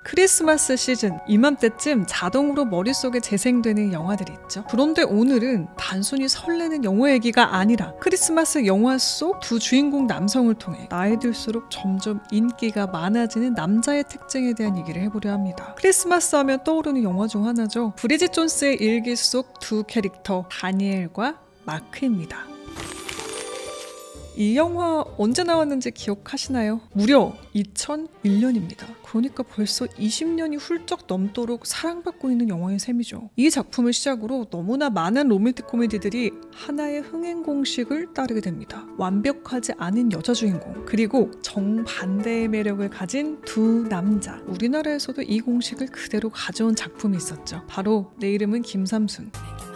크리스마스 시즌 이맘때쯤 자동으로 머릿속에 재생되는 영화들이 있죠. 그런데 오늘은 단순히 설레는 영화 얘기가 아니라 크리스마스 영화 속 두 주인공 남성을 통해 나이 들수록 점점 인기가 많아지는 남자의 특징에 대한 얘기를 해보려 합니다. 크리스마스 하면 떠오르는 영화 중 하나죠. 브리짓 존스의 일기 속 두 캐릭터 다니엘과 마크입니다. 이 영화 언제 나왔는지 기억하시나요? 무려 2001년입니다. 그러니까 벌써 20년이 훌쩍 넘도록 사랑받고 있는 영화의 셈이죠. 이 작품을 시작으로 너무나 많은 로맨틱 코미디들이 하나의 흥행 공식을 따르게 됩니다. 완벽하지 않은 여자 주인공, 그리고 정반대의 매력을 가진 두 남자. 우리나라에서도 이 공식을 그대로 가져온 작품이 있었죠. 바로 내 이름은 김삼순.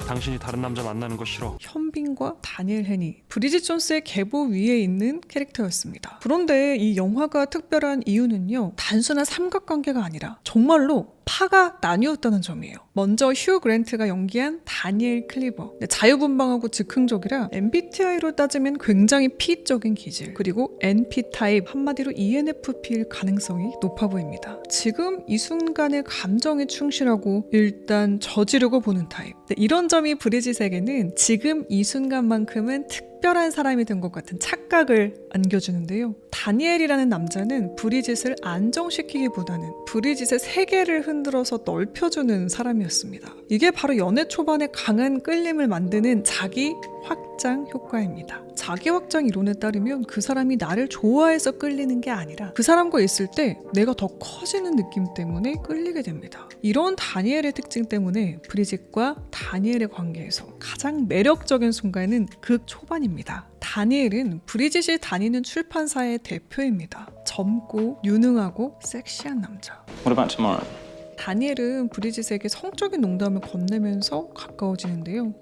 당신이 다른 남자 만나는 거 싫어. 현빈과 다니엘 헨이 브리짓 존스의 계보 위에 있는 캐릭터였습니다. 그런데 이 영화가 특별한 이유는요, 단순한 삼각관계가 아니라 정말로 파가 나뉘었다는 점이에요. 먼저 휴 그랜트가 연기한 다니엘 클리버. 자유분방하고 즉흥적이라 MBTI로 따지면 굉장히 P적인 기질, 그리고 NP 타입, 한마디로 ENFP일 가능성이 높아 보입니다. 지금 이 순간의 감정에 충실하고 일단 저지르고 보는 타입. 이런 점이 브리짓에게는 지금 이 순간만큼은 특별한 사람이 된 것 같은 착각을 안겨주는데요. 다니엘이라는 남자는 브리짓을 안정시키기보다는 브리짓의 세계를 흔들어서 넓혀주는 사람이었습니다. 이게 바로 연애 초반에 강한 끌림을 만드는 자기 확장 효과입니다. 자기 확장 이론에 따르면 그 사람이 나를 좋아해서 끌리는 게 아니라 그 사람과 있을 때 내가 더 커지는 느낌 때문에 끌리게 됩니다. 이런 다니엘의 특징 때문에 브리짓과 다니엘의 관계에서 가장 매력적인 순간은 극 초반입니다. 다니엘은 브리짓이 다니는 출판사의 대표입니다. 젊고 유능하고 섹시한 남자. What about tomorrow? 다니엘은 브리짓에게 성적인 농담을 건네면서 가까워지는데요.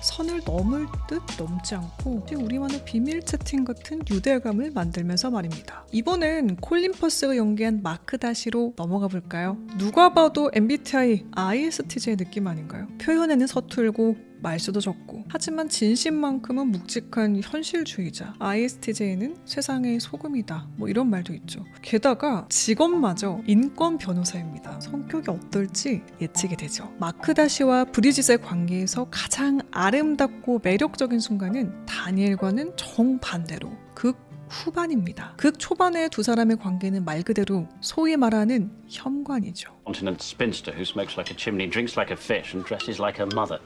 선을 넘을 듯 넘지 않고 우리만의 비밀 채팅 같은 유대감을 만들면서 말입니다. 이번엔 콜린 퍼스가 연기한 마크 다시로 넘어가 볼까요? 누가 봐도 MBTI ISTJ의 느낌 아닌가요? 표현에는 서툴고 말수도 적고, 하지만 진심만큼은 묵직한 현실주의자. ISTJ는 세상의 소금이다, 이런 말도 있죠. 게다가 직업마저 인권 변호사입니다. 성격이 어떨지 예측이 되죠. 마크 다시와 브리짓의 관계에서 가장 아름답고 매력적인 순간은 다니엘과는 정반대로 극 후반입니다. 극 초반의 두 사람의 관계는 말 그대로 소위 말하는 현관이죠. Continent spinster who smokes like a chimney, drinks like a fish and dresses like a mother.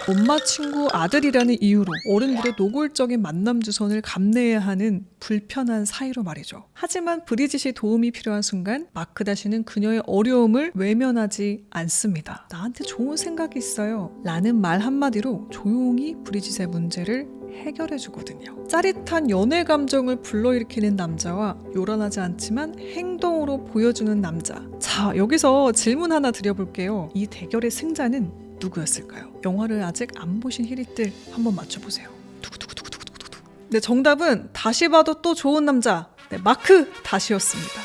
엄마 친구 아들이라는 이유로 어른들의 노골적인 만남 주선을 감내해야 하는 불편한 사이로 말이죠. 하지만 브리짓이 도움이 필요한 순간 마크 다시는 그녀의 어려움을 외면하지 않습니다. 나한테 좋은 생각이 있어요 라는 말 한마디로 조용히 브리짓의 문제를 해결해 주거든요. 짜릿한 연애 감정을 불러일으키는 남자와 요란하지 않지만 행동으로 보여주는 남자. 자, 여기서 질문 하나 드려볼게요. 이 대결의 승자는 누구였을까요? 영화를 아직 안 보신 히릿들 한번 맞춰보세요. 두구두구두구두구두구. 네, 정답은 다시 봐도 또 좋은 남자, 마크 다시였습니다.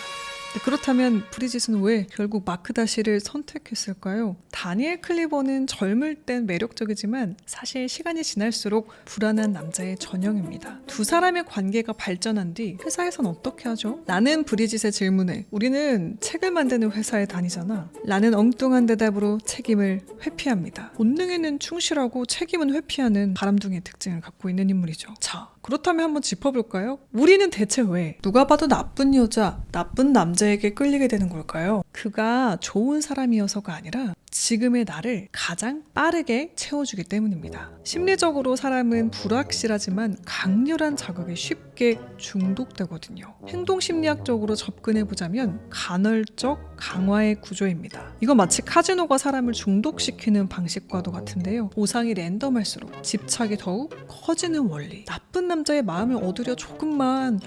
그렇다면 브리짓은 왜 결국 마크 다시를 선택했을까요? 다니엘 클리버는 젊을 땐 매력적이지만 사실 시간이 지날수록 불안한 남자의 전형입니다. 두 사람의 관계가 발전한 뒤 회사에선 어떻게 하죠? 라는 브리짓의 질문에 우리는 책을 만드는 회사에 다니잖아 라는 엉뚱한 대답으로 책임을 회피합니다. 본능에는 충실하고 책임은 회피하는 바람둥이의 특징을 갖고 있는 인물이죠. 자, 그렇다면 한번 짚어볼까요? 우리는 대체 왜 누가 봐도 나쁜 여자, 나쁜 남자에게 끌리게 되는 걸까요? 그가 좋은 사람이어서가 아니라 지금의 나를 가장 빠르게 채워주기 때문입니다. 심리적으로 사람은 불확실하지만 강렬한 자극에 쉽게 중독되거든요. 행동심리학적으로 접근해보자면 간헐적 강화의 구조입니다. 이건 마치 카지노가 사람을 중독시키는 방식과도 같은데요. 보상이 랜덤할수록 집착이 더욱 커지는 원리. 나쁜 남자의 마음을 얻으려 조금만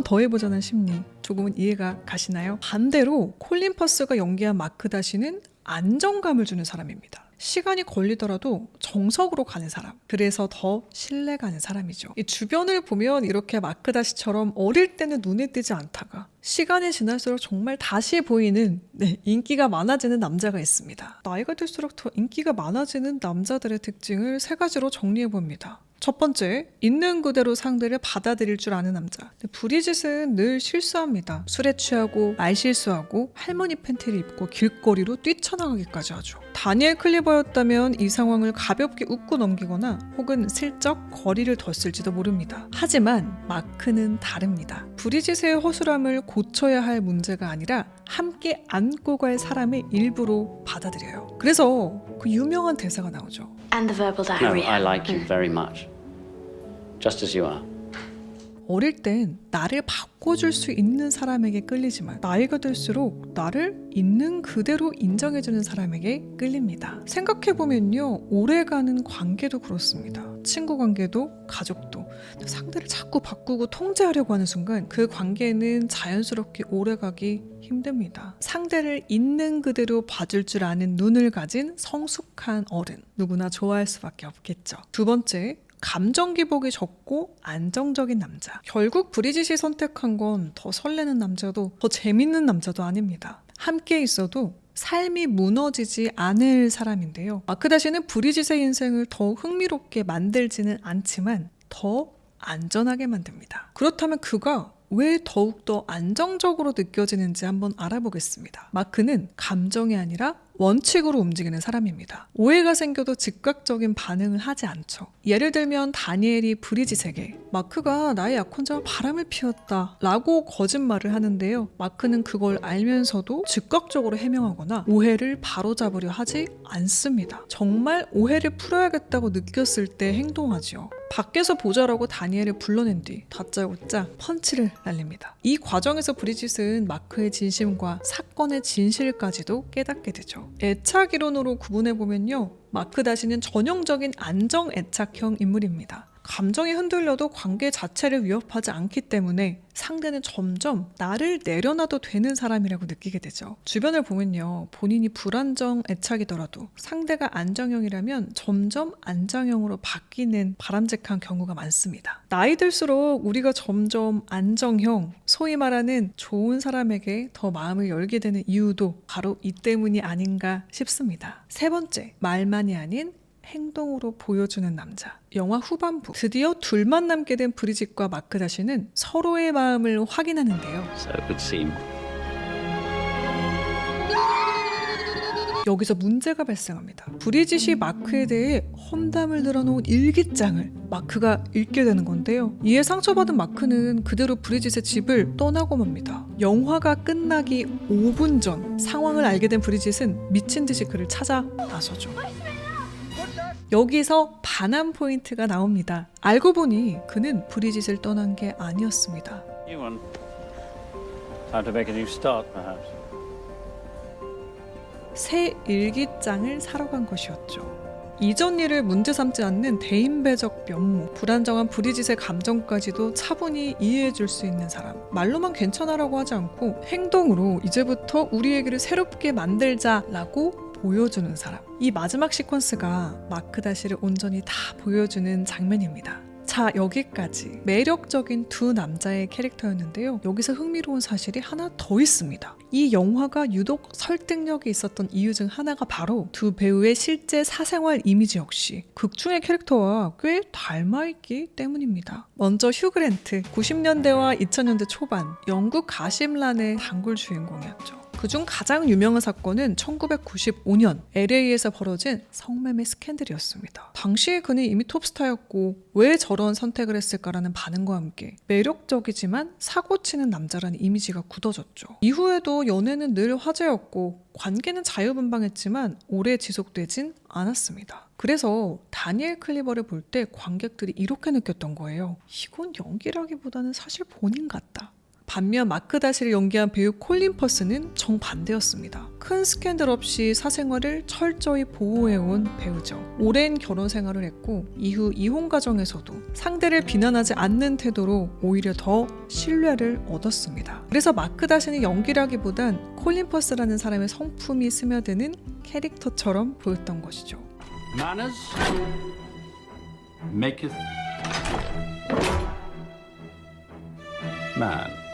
더 해보자는 심리. 조금은 이해가 가시나요? 반대로 콜린 퍼스가 연기한 마크 다시는 안정감을 주는 사람입니다. 시간이 걸리더라도 정석으로 가는 사람. 그래서 더 신뢰가는 사람이죠. 이 주변을 보면 이렇게 마크 다시처럼 어릴 때는 눈에 띄지 않다가 시간이 지날수록 정말 다시 보이는 인기가 많아지는 남자가 있습니다. 나이가 들수록 더 인기가 많아지는 남자들의 특징을 3가지로 정리해봅니다. 첫 번째, 있는 그대로 상대를 받아들일 줄 아는 남자. 브리짓은 늘 실수합니다. 술에 취하고 말실수하고 할머니 팬티를 입고 길거리로 뛰쳐나가기까지 하죠. 다니엘 클리버였다면 이 상황을 가볍게 웃고 넘기거나 혹은 슬쩍 거리를 뒀을지도 모릅니다. 하지만 마크는 다릅니다. 브리짓의 허술함을 고쳐야 할 문제가 아니라 함께 안고 갈 사람의 일부로 받아들여요. 그래서 그 유명한 대사가 나오죠. And the verbal No, diarrhea. I like you very much. Just as you are. 어릴 땐 나를 바꿔줄 수 있는 사람에게 끌리지만 나이가 들수록 나를 있는 그대로 인정해주는 사람에게 끌립니다. 생각해보면요, 오래가는 관계도 그렇습니다. 친구 관계도 가족도 상대를 자꾸 바꾸고 통제하려고 하는 순간 그 관계는 자연스럽게 오래가기 힘듭니다. 상대를 있는 그대로 봐줄 줄 아는 눈을 가진 성숙한 어른, 누구나 좋아할 수밖에 없겠죠. 두 번째, 감정 기복이 적고 안정적인 남자. 결국 브리짓이 선택한 건 더 설레는 남자도 더 재밌는 남자도 아닙니다. 함께 있어도 삶이 무너지지 않을 사람인데요. 마크다시는 브리짓의 인생을 더 흥미롭게 만들지는 않지만 더 안전하게 만듭니다. 그렇다면 그가 왜 더욱더 안정적으로 느껴지는지 한번 알아보겠습니다. 마크는 감정이 아니라 원칙으로 움직이는 사람입니다. 오해가 생겨도 즉각적인 반응을 하지 않죠. 예를 들면 다니엘이 브리짓에게 마크가 나의 약혼자와 바람을 피웠다 라고 거짓말을 하는데요. 마크는 그걸 알면서도 즉각적으로 해명하거나 오해를 바로잡으려 하지 않습니다. 정말 오해를 풀어야겠다고 느꼈을 때 행동하죠. 밖에서 보자라고 다니엘을 불러낸 뒤 다짜고짜 펀치를 날립니다. 이 과정에서 브리짓은 마크의 진심과 사건의 진실까지도 깨닫게 되죠. 애착 이론으로 구분해보면요, 마크 다시는 전형적인 안정 애착형 인물입니다. 감정이 흔들려도 관계 자체를 위협하지 않기 때문에 상대는 점점 나를 내려놔도 되는 사람이라고 느끼게 되죠. 주변을 보면요, 본인이 불안정 애착이더라도 상대가 안정형이라면 점점 안정형으로 바뀌는 바람직한 경우가 많습니다. 나이 들수록 우리가 점점 안정형, 소위 말하는 좋은 사람에게 더 마음을 열게 되는 이유도 바로 이 때문이 아닌가 싶습니다. 세 번째, 말만이 아닌 행동으로 보여주는 남자. 영화 후반부, 드디어 둘만 남게 된 브리짓과 마크 다시는 서로의 마음을 확인하는데요. So it would seem. 여기서 문제가 발생합니다. 브리짓이 마크에 대해 험담을 늘어놓은 일기장을 마크가 읽게 되는 건데요. 이에 상처받은 마크는 그대로 브리짓의 집을 떠나고 맙니다. 영화가 끝나기 5분 전 상황을 알게 된 브리짓은 미친 듯이 그를 찾아 나서죠. 여기서 반한 포인트가 나옵니다. 알고 보니 그는 브리짓을 떠난 게 아니었습니다. You want time to make a new start, perhaps? 새 일기장을 사러 간 것이었죠. 이전 일을 문제 삼지 않는 대인배적 면모, 불안정한 브리짓의 감정까지도 차분히 이해해줄 수 있는 사람. 말로만 괜찮아라고 하지 않고 행동으로 이제부터 우리 얘기를 새롭게 만들자라고 보여주는 사람. 이 마지막 시퀀스가 마크 다시를 온전히 다 보여주는 장면입니다. 자, 여기까지 매력적인 두 남자의 캐릭터였는데요. 여기서 흥미로운 사실이 하나 더 있습니다. 이 영화가 유독 설득력이 있었던 이유 중 하나가 바로 두 배우의 실제 사생활 이미지 역시 극중의 캐릭터와 꽤 닮아있기 때문입니다. 먼저 휴 그랜트, 90년대와 2000년대 초반 영국 가심란의 단골 주인공이었죠. 그중 가장 유명한 사건은 1995년 LA에서 벌어진 성매매 스캔들이었습니다. 당시에 그는 이미 톱스타였고 왜 저런 선택을 했을까라는 반응과 함께 매력적이지만 사고치는 남자라는 이미지가 굳어졌죠. 이후에도 연애는 늘 화제였고 관계는 자유분방했지만 오래 지속되진 않았습니다. 그래서 다니엘 클리버를 볼 때 관객들이 이렇게 느꼈던 거예요. 이건 연기라기보다는 사실 본인 같다. 반면 마크 다시를 연기한 배우 콜린 퍼스는 정반대였습니다. 큰 스캔들 없이 사생활을 철저히 보호해온 배우죠. 오랜 결혼 생활을 했고 이후 이혼 과정에서도 상대를 비난하지 않는 태도로 오히려 더 신뢰를 얻었습니다. 그래서 마크 다시는 연기라기보단 콜린 퍼스라는 사람의 성품이 스며드는 캐릭터처럼 보였던 것이죠. Manners maketh man.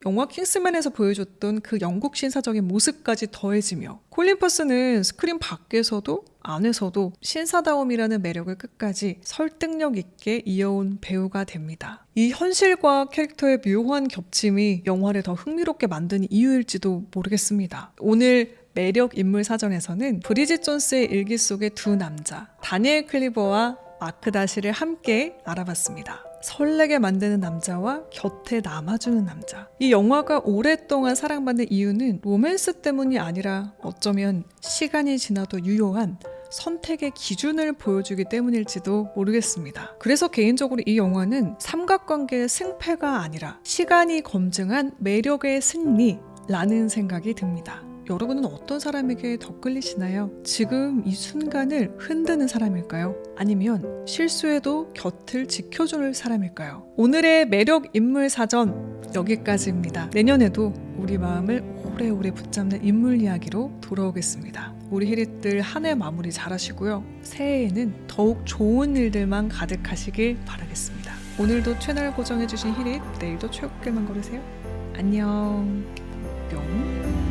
영화 킹스맨에서 보여줬던 그 영국 신사적인 모습까지 더해지며 콜린 퍼스는 스크린 밖에서도 안에서도 신사다움이라는 매력을 끝까지 설득력 있게 이어온 배우가 됩니다. 이 현실과 캐릭터의 묘한 겹침이 영화를 더 흥미롭게 만든 이유일지도 모르겠습니다. 오늘 매력 인물 사전에서는 브리짓 존스의 일기 속의 두 남자, 다니엘 클리버와 마크 다시를 함께 알아봤습니다. 설레게 만드는 남자와 곁에 남아주는 남자. 이 영화가 오랫동안 사랑받는 이유는 로맨스 때문이 아니라 어쩌면 시간이 지나도 유효한 선택의 기준을 보여주기 때문일지도 모르겠습니다. 그래서 개인적으로 이 영화는 삼각관계의 승패가 아니라 시간이 검증한 매력의 승리라는 생각이 듭니다. 여러분은 어떤 사람에게 더 끌리시나요? 지금 이 순간을 흔드는 사람일까요? 아니면 실수해도 곁을 지켜줄 사람일까요? 오늘의 매력 인물 사전 여기까지입니다. 내년에도 우리 마음을 오래오래 붙잡는 인물 이야기로 돌아오겠습니다. 우리 히릿들 한 해 마무리 잘하시고요. 새해에는 더욱 좋은 일들만 가득하시길 바라겠습니다. 오늘도 채널 고정해주신 히릿, 내일도 최고길만 걸으세요. 안녕. 뿅.